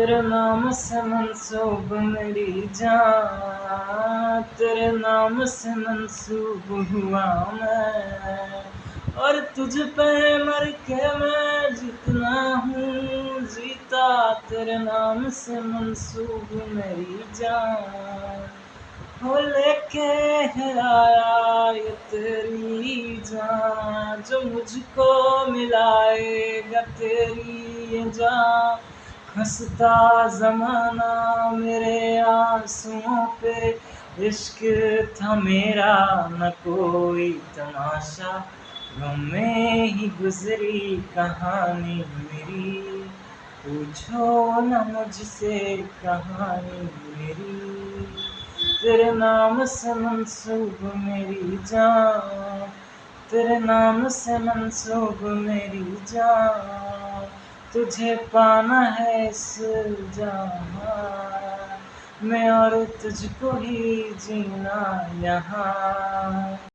तेरे नाम से मंसूब मेरी जान, तेरे नाम से मंसूब हुआ मैं, और तुझ पे मर के मैं जितना हूँ जीता, तेरे नाम से मंसूब मेरी जान। हो लेके है आया ये तेरी जान, जो मुझको मिलाएगा तेरी ये जान। हंसता ज़माना मेरे आँसुओं पे, इश्क था मेरा न कोई तमाशा, गम में ही गुजरी कहानी मेरी, पूछो न मुझसे कहानी मेरी। तेरे नाम से मंसूब मेरी जान, तेरे नाम से मंसूब मेरी जान, तुझे पाना है इस जहां में और तुझको ही जीना यहाँ।